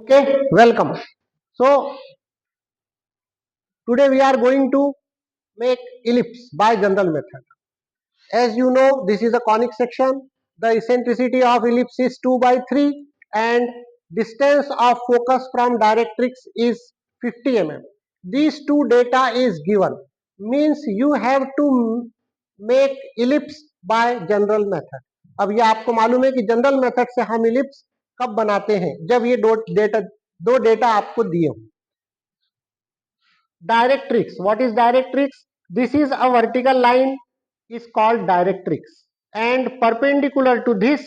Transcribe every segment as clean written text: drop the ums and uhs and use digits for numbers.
Okay, welcome. So today we are going to make ellipse by general method. As you know, this is a conic section. The eccentricity of ellipse is 2 by 3 and distance of focus from directrix is 50 mm. These two data is given. Means you have to make ellipse by general method. अब ये आपको मालूम है कि general method से हम ellipse कब बनाते हैं, जब ये दो डेटा आपको दिए हों. Directrix. What is directrix? This is a vertical line is called directrix and perpendicular to this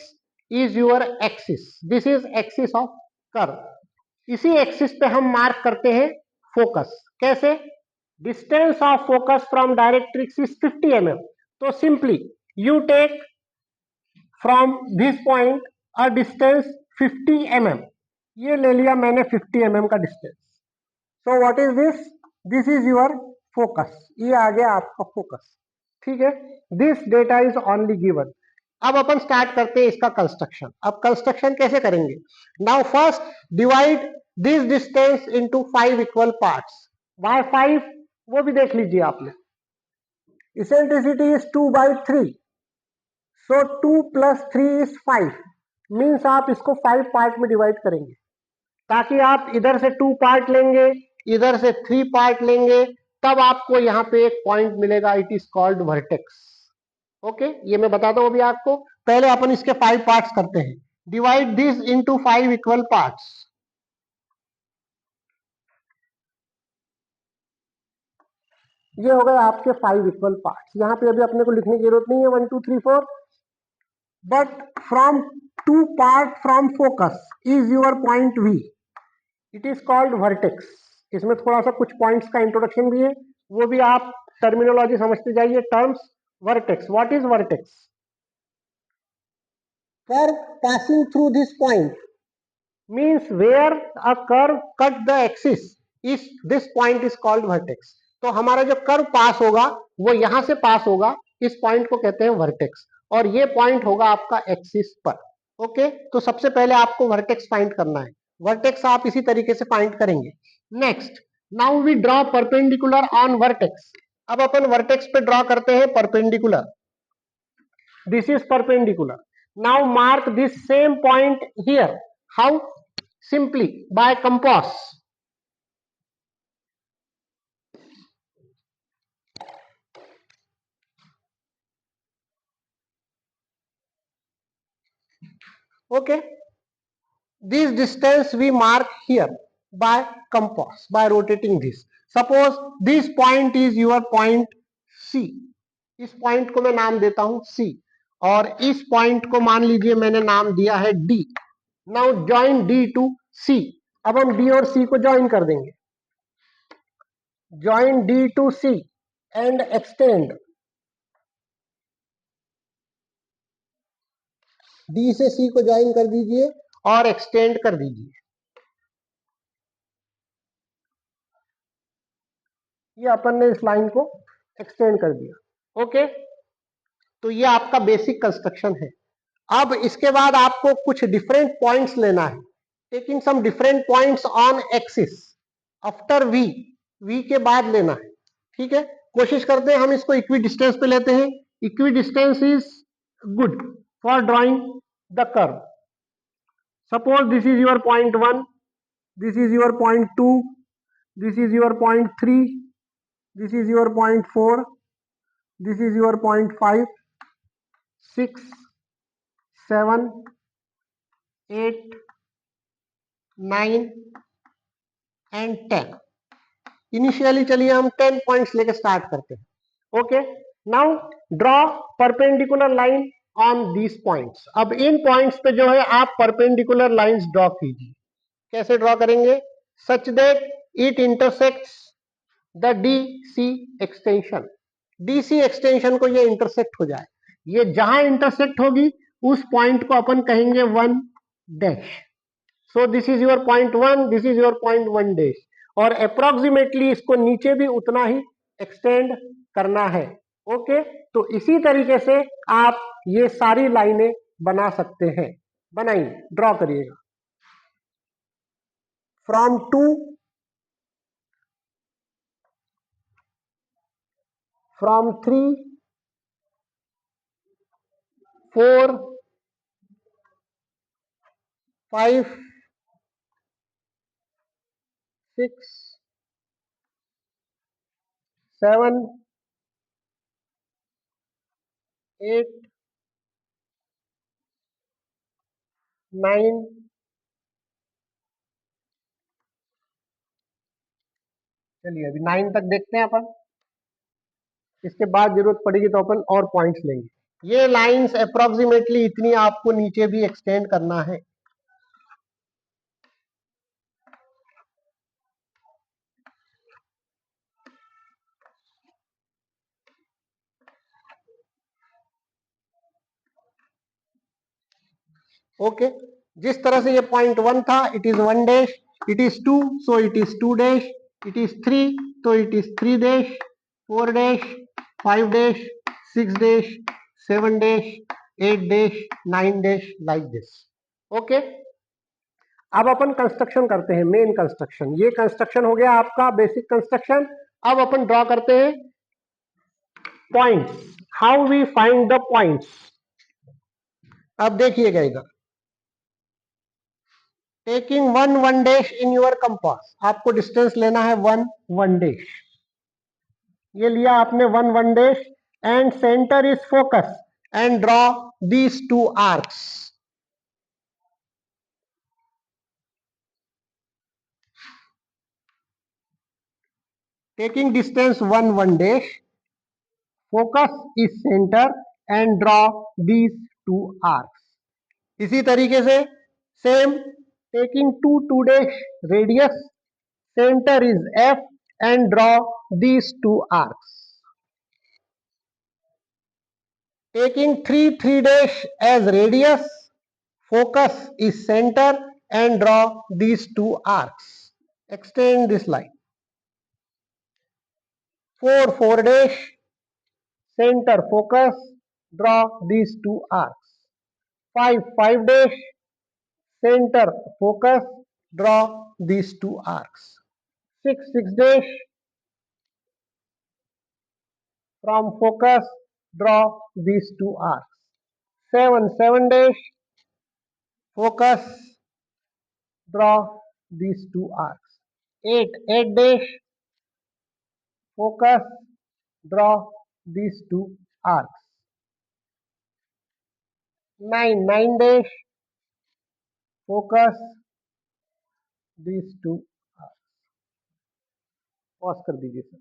is your axis. This is axis of curve. इसी एक्सिस पे हम मार्क करते हैं फोकस. कैसे? Distance of focus from directrix is 50 mm. तो simply you take from this point a distance 50 mm. ये ले लिया मैंने 50 mm का distance. So what is this? This is your focus. ये आ गया आपका फोकस. ठीक है, this data is only given. अब अपन स्टार्ट करते हैं इसका कंस्ट्रक्शन. अब कंस्ट्रक्शन कैसे करेंगे? Now first divide this distance into 5 equal parts. Why 5? वो भी देख लीजिए आपने. Eccentricity is 2 by 3. So 2 plus 3 is 5. Means आप इसको 5 पार्ट में डिवाइड करेंगे ताकि आप इधर से 2 पार्ट लेंगे, इधर से 3 पार्ट लेंगे, तब आपको यहां पे एक पॉइंट मिलेगा. It is called vertex. Okay, ये मैं बताता हूं अभी आपको. पहले अपन इसके 5 पार्ट्स करते हैं. Divide this into 5 equal parts. ये हो गए आपके 5 इक्वल पार्ट्स. यहां पे अभी अपने को लिखने की जरूरत नहीं है 1 2 3 4. But from 2 part from focus is your point V. It is called vertex. इसमें थोड़ा सा कुछ पॉइंट्स का इंट्रोडक्शन भी है, वो भी आप टर्मिनोलॉजी समझते जाइए. Terms. Vertex. What is vertex? Curve passing through this point means where a curve cut the axis is this point is called vertex. तो हमारा जो कर्व पास होगा वो यहां से पास होगा, इस पॉइंट को कहते हैं वर्टेक्स, और ये पॉइंट होगा आपका एक्सिस पर. ओके, तो सबसे पहले आपको वर्टेक्स फाइंड करना है. वर्टेक्स आप इसी तरीके से फाइंड करेंगे. Next, now we draw perpendicular on vertex. अब अपन वर्टेक्स पे ड्रॉ करते हैं perpendicular. This is perpendicular. Now mark this same point here. How? Simply by compass. Okay, this distance we mark here by compass, by rotating this. Suppose this point is your point C. इस point को मैं नाम देता हूं C, और इस point को मान लीजिए मैंने नाम दिया है D. Now join D to C. अब हम D और C को ज्वाइन कर देंगे. Join D to C and extend. D से C को ज्वाइन कर दीजिए और एक्सटेंड कर दीजिए. ये अपन ने इस लाइन को एक्सटेंड कर दिया. ओके, तो ये आपका बेसिक कंस्ट्रक्शन है. अब इसके बाद आपको कुछ डिफरेंट पॉइंट्स लेना है. Taking some different points on axis after V. V के बाद लेना है. ठीक है, कोशिश करते हैं हम इसको इक्वी डिस्टेंस पे लेते हैं. Equi distance is good for drawing the curve. Suppose this is your point 1, this is your point 2, this is your point 3, this is your point 4, this is your point 5, 6, 7, 8, 9 and 10. Initially चलिए हम 10 points लेके start करते हैं. Okay, now draw perpendicular line on these points. अब इन points पे जो है आप परपेंडिकुलर लाइंस ड्रॉ कीजिए. कैसे ड्रॉ करेंगे? Such that it intersects the DC extension. DC extension को ये इंटरसेक्ट हो जाए. ये जहां इंटरसेक्ट होगी उस पॉइंट को अपन कहेंगे 1 dash. So this is your point 1, this is your point 1 dash, और अप्रोक्सीमेटली इसको नीचे भी उतना ही एक्सटेंड करना है. ओके, तो इसी तरीके से आप ये सारी लाइनें बना सकते हैं. बनाइए, ड्रॉ करिएगा. from 2, from 3, 4, 5, 6, 7, 8, 9, चलिए अभी 9 तक देखते हैं अपन, इसके बाद जरूरत पड़ेगी तो अपन और पॉइंट्स लेंगे। ये लाइंस अप्रोक्सीमेटली इतनी आपको नीचे भी एक्सटेंड करना है। ओके, जिस तरह से ये पॉइंट 1 था, it is 1 dash, it is 2 so it is 2 dash, it is 3 तो it is 3 dash, 4 dash, 5 dash, 6 dash, 7 dash, 8 dash, 9 dash, like this. Okay, अब अपन कंस्ट्रक्शन करते हैं, मेन कंस्ट्रक्शन। ये कंस्ट्रक्शन हो गया आपका बेसिक कंस्ट्रक्शन। अब अपन ड्रॉ करते हैं points. How we find the points? अब देखिएगा इधर, taking 1 dash in your compass, आपको डिस्टेंस लेना है 1 डैश। ये लिया आपने 1 dash, and centre is focus, and draw these 2 arcs. Taking distance 1 dash, focus is centre, and draw these 2 arcs. इसी तरीके से same, taking 2 dash radius, center is F, and draw these 2 arcs. Taking 3 dash as radius, focus is center, and draw these 2 arcs. Extend this line. 4 dash, center, focus, draw these 2 arcs. 5 dash, center, focus, draw these 2 arcs. 6 dash, from focus, draw these 2 arcs. 7 dash, focus, draw these 2 arcs. 8 dash, focus, draw these 2 arcs. 9 dash, focus, these 2 arcs. Pause कर दीजिए sir.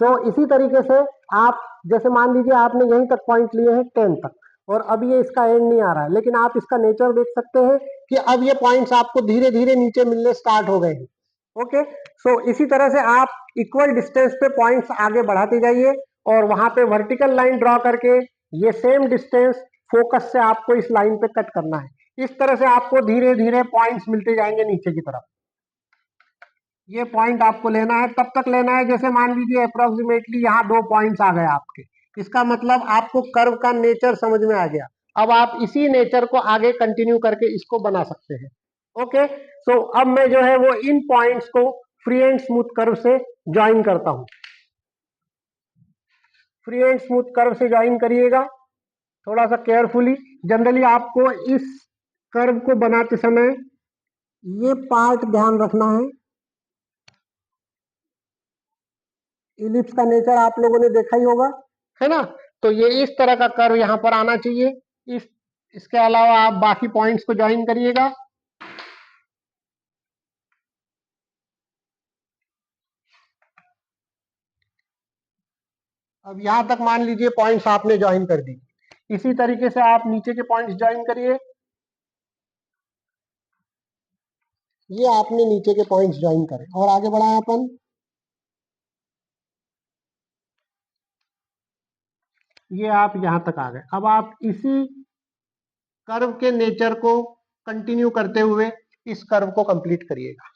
सो इसी तरीके से आप, जैसे मान लीजिए आपने यहीं तक पॉइंट लिए हैं 10 तक, और अब ये इसका एंड नहीं आ रहा है, लेकिन आप इसका नेचर देख सकते हैं कि अब ये पॉइंट्स आपको धीरे धीरे नीचे मिलने स्टार्ट हो गए हैं। ओके, सो इसी तरह से आप इक्वल डिस्टेंस पे पॉइंट्स आगे बढ़ाते जाइए, और वहां पे वर्टिकल लाइन ड्रॉ करके ये सेम डिस्टेंस फोकस से आपको इस लाइन पे कट करना है। इस तरह से आपको धीरे धीरे पॉइंट्स मिलते जाएंगे नीचे की तरफ। ये पॉइंट आपको लेना है, तब तक लेना है जैसे मान लीजिए अप्रोक्सीमेटली यहाँ 2 पॉइंट्स आ गए आपके। इसका मतलब आपको कर्व का नेचर समझ में आ गया। अब आप इसी नेचर को आगे कंटिन्यू करके इसको बना सकते हैं। ओके, सो अब मैं जो है वो इन पॉइंट्स को फ्री एंड स्मूथ कर्व से ज्वाइन करता हूं। फ्री एंड स्मूथ कर्व से ज्वाइन करिएगा थोड़ा सा केयरफुली। जनरली आपको इस कर्व को बनाते समय ये पार्ट ध्यान रखना है। इलिप्स का नेचर आप लोगों ने देखा ही होगा, है ना? तो ये इस तरह का कर्व यहां पर आना चाहिए। इसके अलावा आप बाकी पॉइंट्स को ज्वाइन करिएगा। अब यहां तक मान लीजिए पॉइंट्स आपने ज्वाइन कर दी। इसी तरीके से आप नीचे के पॉइंट्स ज्वाइन करिए। ये आपने नीचे के पॉइंट्स ज्वाइन करे और आगे बढ़ाए अपन। ये आप यहां तक आ गए। अब आप इसी कर्व के नेचर को कंटिन्यू करते हुए इस कर्व को कंप्लीट करिएगा।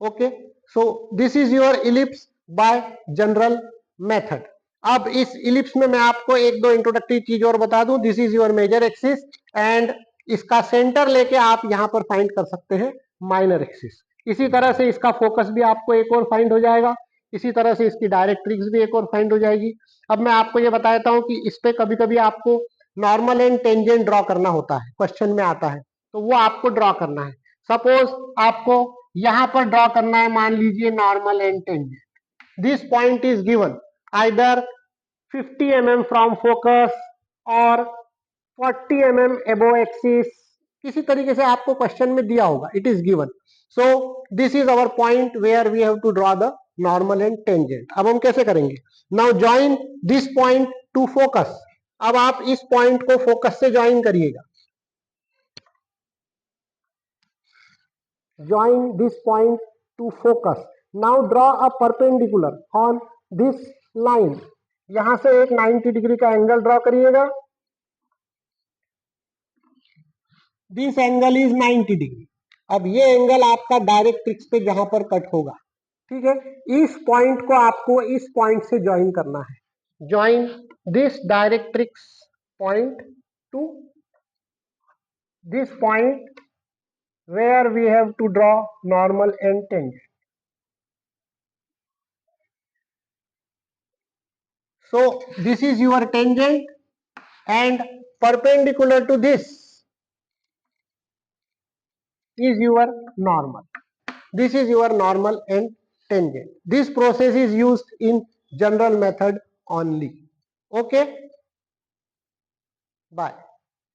Okay, so this is your ellipse bye general method. अब इस इलिप्स में मैं आपको एक दो इंट्रोडक्टरी चीज और बता दूं. This is your major axis and इसका सेंटर लेके आप यहां पर फाइंड कर सकते हैं माइनर एक्सिस. इसी तरह से इसका फोकस भी आपको एक और फाइंड हो जाएगा. इसी तरह से इसकी डायरेक्ट्रिक्स भी एक और फाइंड हो जाएगी. अब मैं आपको ये बताता हूं कि इस पे कभी कभी आपको नॉर्मल एंड टेंजेंट ड्रॉ करना होता है, क्वेश्चन में आता है, तो वो आपको ड्रॉ करना है. सपोज आपको यहां पर ड्रॉ करना है, मान लीजिए normal and tangent. This point is given either 50 mm from focus और 40 mm above axis. किसी तरीके से आपको क्वेश्चन में दिया होगा, it is given. So this is our point where we have to draw the normal and tangent. अब हम कैसे करेंगे? Now join this point to focus. अब आप इस पॉइंट को फोकस से ज्वाइन करिएगा. Join this point to focus. Now draw a perpendicular on this line. यहां से एक 90 डिग्री का एंगल ड्रॉ करिएगा. This angle is 90 degree. अब ये एंगल आपका डायरेक्ट्रिक्स पे जहां पर कट होगा, ठीक है, इस पॉइंट को आपको इस पॉइंट से ज्वाइन करना है. Join this directrix point to this point where we have to draw normal and tangent. So this is your tangent and perpendicular to this is your normal. This is your normal and tangent. This process is used in general method only. Okay. Bye.